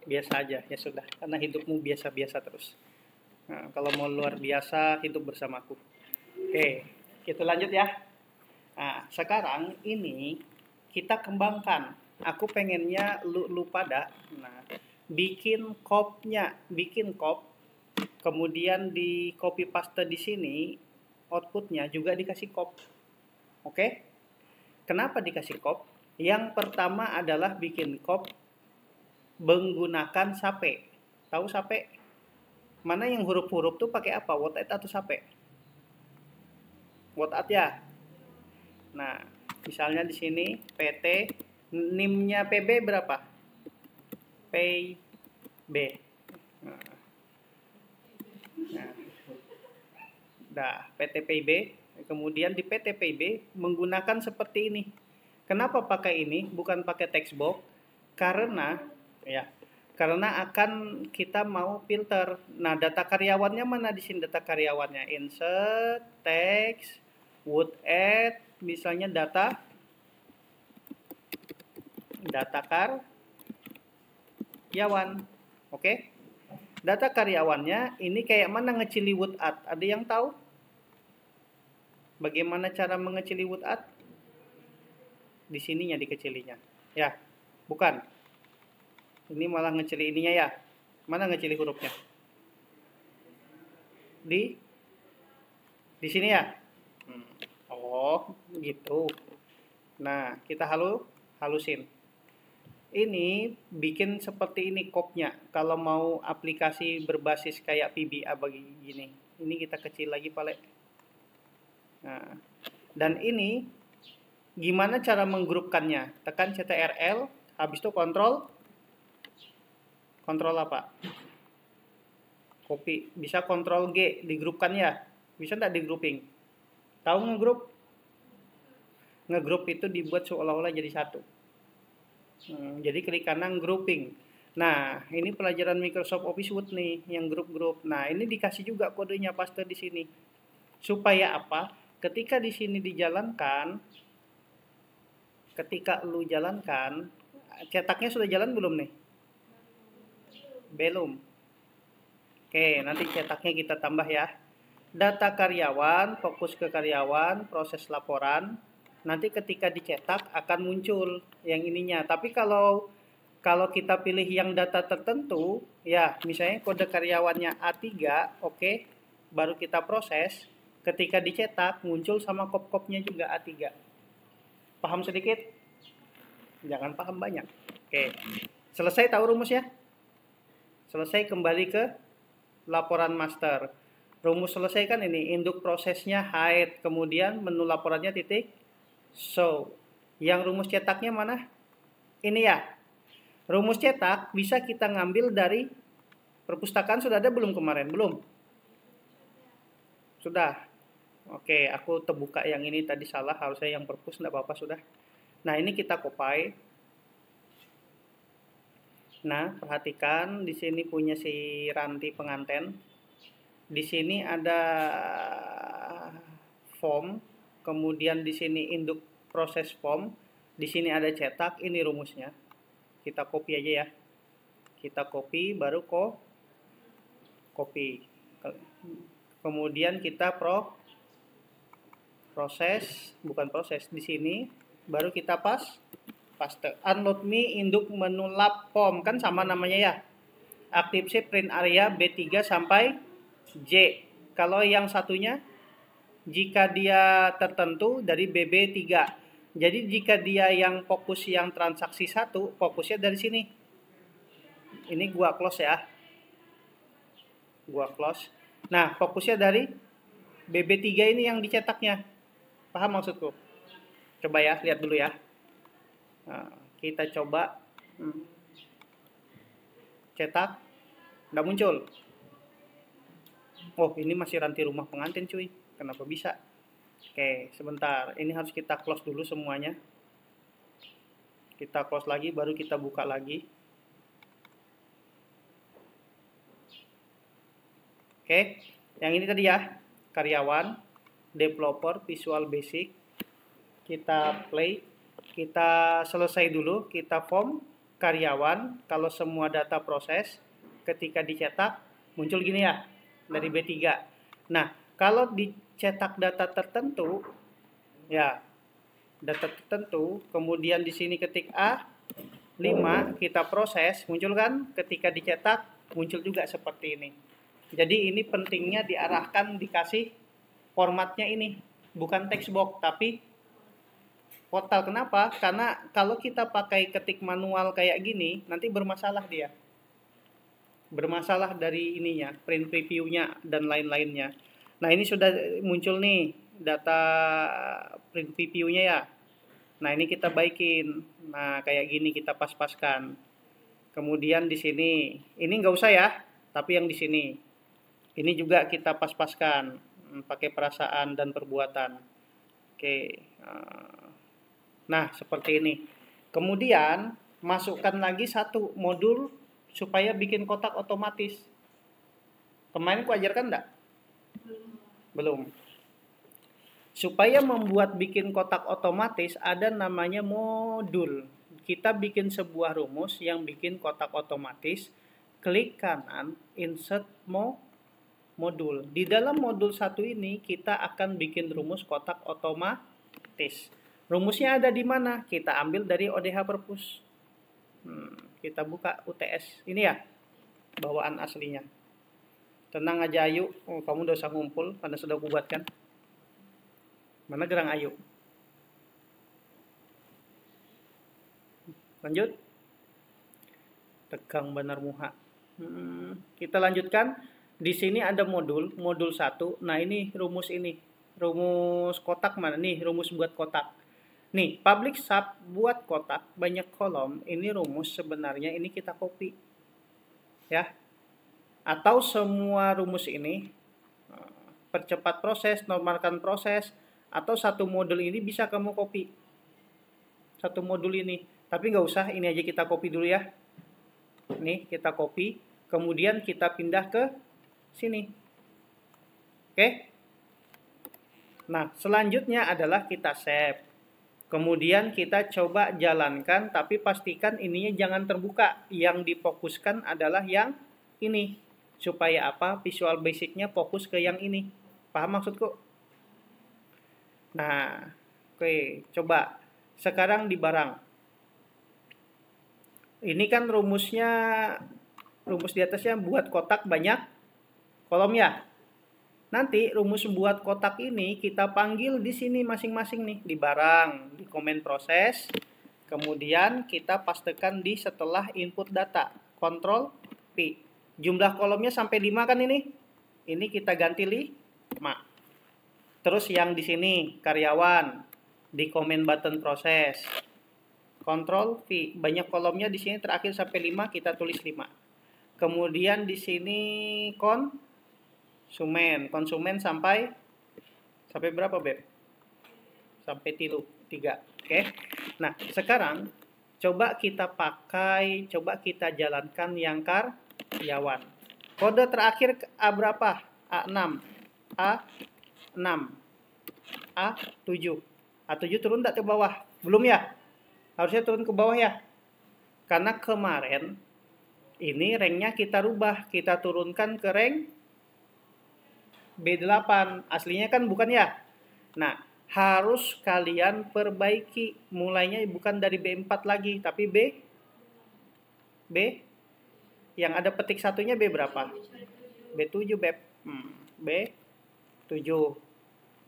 biasa aja ya sudah, karena hidupmu biasa-biasa terus. Nah, kalau mau luar biasa, hidup bersamaku. Oke, kita lanjut ya. Nah, sekarang ini kita kembangkan. Aku pengennya lu pada, nah, bikin bikin kop, kemudian di copy paste di sini, outputnya juga dikasih kop. Oke? Kenapa dikasih kop? Yang pertama adalah bikin kop menggunakan sape. Tahu sape? Mana yang huruf-huruf tuh pakai apa? Word atau sape? Word ya. Nah, misalnya di sini PT, NIM-nya PB berapa? PB. Nah, PT PB. Kemudian di PT PB menggunakan seperti ini. Kenapa pakai ini? Bukan pakai text box? Karena akan kita mau filter. Nah, data karyawannya mana di sini data karyawannya? Insert, text, would add, misalnya data karyawan. Oke? Data karyawannya ini kayak mana ngecili would add? Ada yang tahu? Bagaimana cara mengecili would add? Di sininya dikecilinya. Ya, bukan. Ini malah ngecili ininya ya. Mana ngecili hurufnya? Di sini ya. Oh, gitu. Nah, kita halusin. Ini bikin seperti ini kopnya. Kalau mau aplikasi berbasis kayak VBA begini, ini kita kecil lagi Pak. Nah, dan ini gimana cara menggrupkannya? Tekan CTRL, habis itu kontrol apa? Copy. Bisa kontrol G, digrupkan ya. Bisa enggak digrouping? Tahu ngegroup? Ngegroup itu dibuat seolah-olah jadi satu. Jadi klik kanan grouping. Nah, ini pelajaran Microsoft Office Word nih, yang grup-grup. Nah, ini dikasih juga kodenya paste di sini. Supaya apa? Ketika di sini dijalankan, ketika lu jalankan, cetaknya sudah jalan belum nih? Belum. Oke, nanti cetaknya kita tambah ya. Data karyawan, fokus ke karyawan, proses laporan. Nanti ketika dicetak akan muncul yang ininya. Tapi kalau kita pilih yang data tertentu, ya misalnya kode karyawannya A3, oke, baru kita proses. Ketika dicetak muncul sama kop-kopnya juga A3. Paham sedikit? Jangan paham banyak. Oke, selesai tahu rumusnya? Selesai, kembali ke laporan master. Rumus selesai kan ini, induk prosesnya hide, kemudian menu laporannya titik show. Yang rumus cetaknya mana? Ini ya. Rumus cetak bisa kita ngambil dari perpustakaan. Sudah ada belum kemarin? Belum? Sudah. Oke, aku terbuka yang ini tadi salah, harusnya yang perpus, enggak apa-apa sudah. Nah, ini kita copy. Nah, perhatikan di sini punya si Ranti pengantin. Di sini ada form, kemudian di sini induk proses form, di sini ada cetak, ini rumusnya. Kita copy aja ya. Kita copy, baru copy. Kemudian kita proses di sini, baru kita paste. Unload me induk menu lab form, kan sama namanya ya. Active shape print area B3 sampai J. Kalau yang satunya jika dia tertentu dari BB3. Jadi jika dia yang fokus yang transaksi 1, fokusnya dari sini. Ini gua close ya. Gua close. Nah, fokusnya dari BB3 ini yang dicetaknya. Paham maksudku? Coba ya, lihat dulu ya. Nah, kita coba cetak, nggak muncul. Oh, ini masih Ranti rumah pengantin cuy. Kenapa bisa? Oke, sebentar. Ini harus kita close dulu semuanya. Kita close lagi, baru kita buka lagi. Oke, yang ini tadi ya. Karyawan, developer, visual basic. Kita play. Kita selesai dulu. Kita form. karyawan, kalau semua data proses, ketika dicetak, muncul gini ya, dari B3. Nah, kalau dicetak data tertentu, ya, data tertentu, kemudian di sini ketik A5, kita proses, muncul kan? Ketika dicetak, muncul juga seperti ini. Jadi ini pentingnya diarahkan, dikasih formatnya ini. Bukan text box, tapi portal. Kenapa? Karena kalau kita pakai ketik manual kayak gini, nanti bermasalah dia. Bermasalah dari ininya, print preview-nya dan lain-lainnya. Nah, ini sudah muncul nih data print preview-nya ya. Nah, ini kita baikin. Nah, kayak gini kita pas-paskan. Kemudian di sini, ini nggak usah ya, tapi yang di sini. Ini juga kita pas-paskan, pakai perasaan dan perbuatan. Oke. Nah, seperti ini. Kemudian, masukkan lagi satu modul supaya bikin kotak otomatis. Kemarin ku ajarkan enggak? Belum. Supaya membuat bikin kotak otomatis, ada namanya modul. Kita bikin sebuah rumus yang bikin kotak otomatis. Klik kanan, insert modul. Di dalam modul satu ini, kita akan bikin rumus kotak otomatis. Rumusnya ada di mana? Kita ambil dari ODH Perpus. Kita buka UTS. Ini ya, bawaan aslinya. Tenang aja Ayu, kamu udah usah ngumpul, karena sudah aku buatkan. Mana gerang Ayu? Lanjut. Tegang benar muha. Kita lanjutkan. Di sini ada modul 1. Nah, ini rumus ini. Rumus kotak mana? Nih, rumus buat kotak. Nih, public sub buat kotak banyak kolom. Ini rumus sebenarnya ini kita copy. Ya. Atau semua rumus ini percepat proses, normalkan proses, atau satu modul ini bisa kamu copy. Satu modul ini. Tapi nggak usah, ini aja kita copy dulu ya. Nih, kita copy. Kemudian kita pindah ke sini. Oke? Nah, selanjutnya adalah kita save. Kemudian kita coba jalankan, tapi pastikan ininya jangan terbuka. Yang difokuskan adalah yang ini. Supaya apa? Visual Basic-nya fokus ke yang ini. Paham maksudku? Nah, oke, coba. Sekarang di barang. Ini kan rumusnya, rumus di atasnya buat kotak banyak kolom ya. Nanti rumus buat kotak ini kita panggil di sini masing-masing nih. Di barang, di komen proses. Kemudian kita pastekan di setelah input data. Ctrl P. Jumlah kolomnya sampai 5 kan ini? Ini kita ganti 5. Terus yang di sini karyawan di komen button proses. Ctrl V. Banyak kolomnya di sini terakhir sampai 5 kita tulis 5. Kemudian di sini konsumen sampai berapa, Beb? Sampai 3. Oke. Nah, sekarang coba kita jalankan yang karyawan. Kode terakhir A berapa? A6. A7. A7 turun enggak ke bawah? Belum ya? Harusnya turun ke bawah ya. Karena kemarin ini ranknya kita rubah. Kita turunkan ke rank B8. Aslinya kan bukan ya? Nah, harus kalian perbaiki. Mulainya bukan dari B4 lagi, tapi B yang ada petik satunya B berapa? B7, Beb. B7.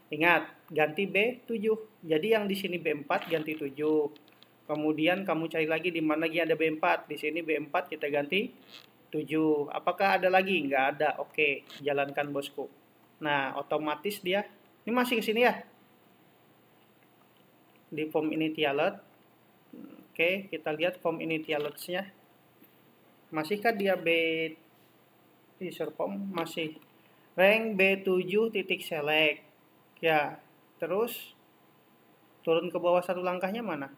Ingat, ganti B7. Jadi yang di sini B4 ganti 7. Kemudian kamu cari lagi di mana lagi ada B4. Di sini B4 kita ganti 7. Apakah ada lagi? Nggak ada. Oke, jalankan bosku. Nah, otomatis dia. Ini masih ke sini ya. Di form initialed. Oke, kita lihat form initialed-nya. Masihkah dia B user form? Masih. Rank B7 titik select. Ya, terus turun ke bawah satu langkahnya mana?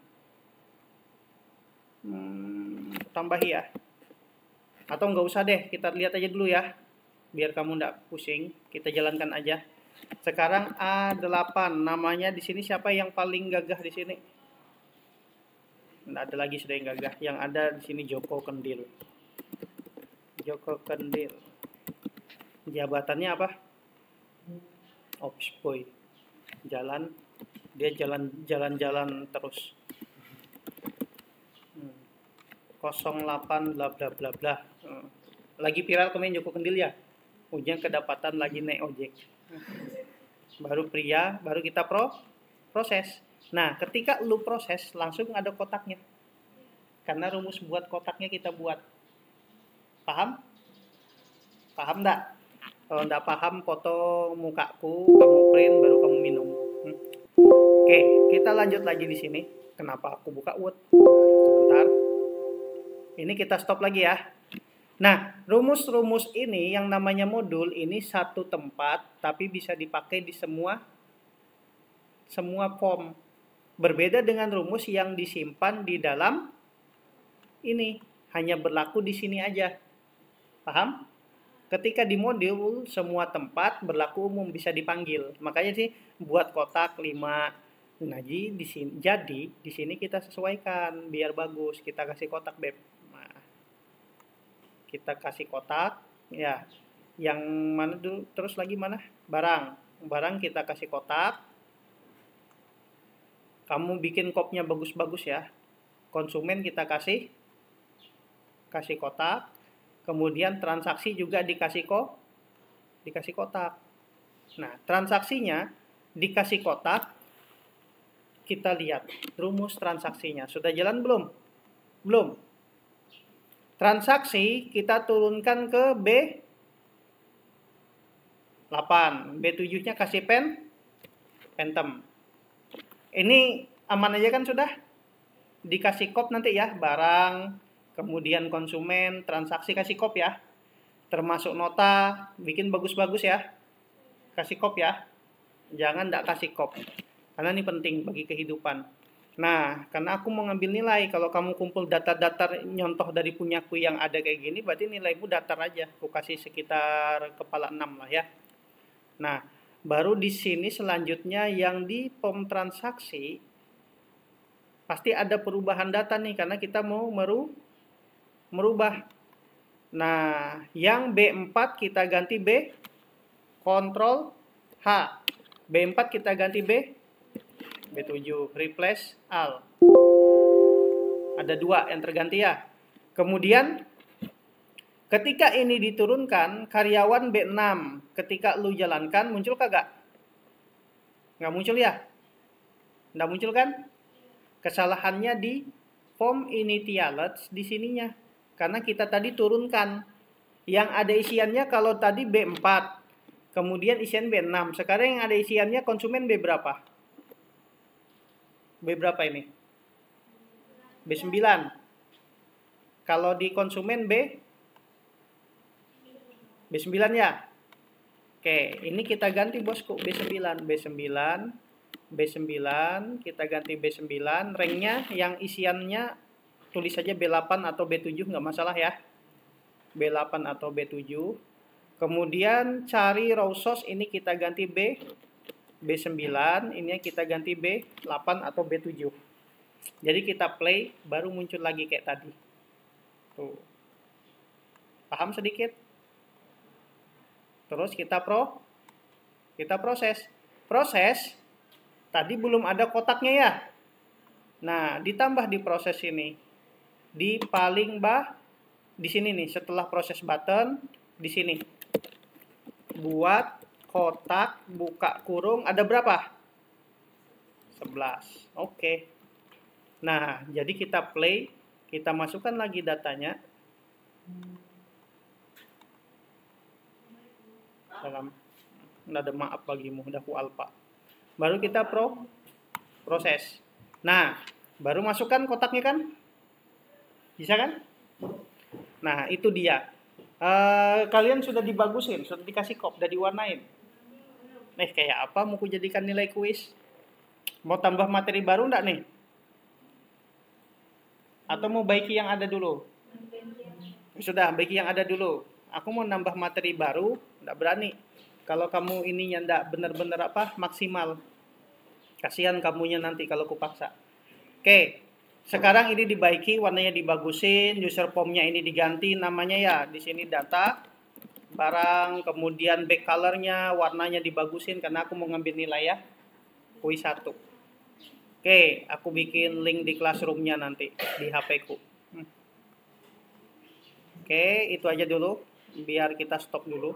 Tambah ya. Atau nggak usah deh, kita lihat aja dulu ya. Biar kamu nggak pusing, kita jalankan aja. Sekarang A8, namanya di sini siapa yang paling gagah di sini? Nggak ada lagi sudah yang gagah. Yang ada di sini Joko Kendil. Joko Kendil. Jabatannya apa? Ops boy. Dia jalan-jalan terus. 08 bla bla bla bla. Lagi viral kemarin Joko Kendil ya. Ujung kedapatan lagi naik ojek. Baru pria, baru kita proses. Nah, ketika lu proses, langsung ada kotaknya. Karena rumus buat kotaknya kita buat. Paham? Paham enggak? Kalau enggak paham, foto mukaku, kamu print, baru kamu minum. Oke, kita lanjut lagi di sini. Kenapa aku buka Word? Sebentar. Ini kita stop lagi ya. Nah, rumus-rumus ini yang namanya modul ini satu tempat, tapi bisa dipakai di semua form. Berbeda dengan rumus yang disimpan di dalam ini. Hanya berlaku di sini aja. Paham? Ketika di modul, semua tempat berlaku umum bisa dipanggil. Makanya sih buat kotak 5. Nah, jadi di sini kita sesuaikan biar bagus. Kita kasih kotak, Beb. Nah, kita kasih kotak ya. Yang mana dulu? Terus lagi mana? Barang kita kasih kotak. Kamu bikin kopnya bagus-bagus ya. Konsumen kita kasih kotak. Kemudian transaksi juga dikasih kotak. Nah, transaksinya dikasih kotak. Kita lihat rumus transaksinya. Sudah jalan belum? Belum. Transaksi kita turunkan ke B8. B7-nya kasih Phantom. Ini aman aja kan sudah? Dikasih kop nanti ya, barang, kemudian konsumen, transaksi kasih kop ya. Termasuk nota, bikin bagus-bagus ya. Kasih kop ya. Jangan enggak kasih kop. Karena ini penting bagi kehidupan. Nah, karena aku mau ngambil nilai, kalau kamu kumpul data-data nyontoh dari punyaku yang ada kayak gini, berarti nilaimu datar aja. Aku kasih sekitar kepala 6 lah ya. Nah, baru di sini selanjutnya yang di form transaksi pasti ada perubahan data nih karena kita mau merubah. Nah, yang B4 kita ganti B, Ctrl H. B4 kita ganti B7, replace all. Ada 2 yang terganti ya. Kemudian ketika ini diturunkan, karyawan B6. Ketika lu jalankan, muncul kagak? Nggak muncul ya? Nggak muncul kan? Kesalahannya di form initialize di sininya. Karena kita tadi turunkan. Yang ada isiannya kalau tadi B4. Kemudian isian B6. Sekarang yang ada isiannya konsumen B berapa? B berapa ini? B9. Kalau di konsumen B9 ya. Oke, ini kita ganti bosku B9 kita ganti B9, ranknya yang isiannya tulis saja B8 atau B7 nggak masalah ya. B8 atau B7. Kemudian cari raw source ini kita ganti B9, ini kita ganti B8 atau B7. Jadi kita play baru muncul lagi kayak tadi. Tuh. Paham sedikit? Terus kita proses. Tadi belum ada kotaknya ya. Nah, ditambah di proses ini. Di paling di sini nih, setelah proses button, di sini. Buat kotak, buka kurung, ada berapa? 11. Oke. Nah, jadi kita play, kita masukkan lagi datanya. Nggak ada maaf bagimu, udah ku alfa. Baru kita proses. Nah, baru masukkan kotaknya kan? Bisa kan? Nah, itu dia. Kalian sudah dibagusin, sudah dikasih kop, sudah diwarnain. Kayak apa mau ku jadikan nilai kuis? Mau tambah materi baru enggak nih? Atau mau baiki yang ada dulu? Sudah, baiki yang ada dulu. Aku mau nambah materi baru, enggak berani. Kalau kamu ininya enggak benar-benar maksimal. Kasihan kamunya nanti kalau kupaksa. Oke. Sekarang ini dibaiki, warnanya dibagusin, user formnya ini diganti namanya ya. Di sini data, barang, kemudian back colornya, warnanya dibagusin karena aku mau ngambil nilai ya. Kuis 1. Oke, aku bikin link di classroomnya nanti di HP ku. Oke, itu aja dulu. Biar kita stop dulu.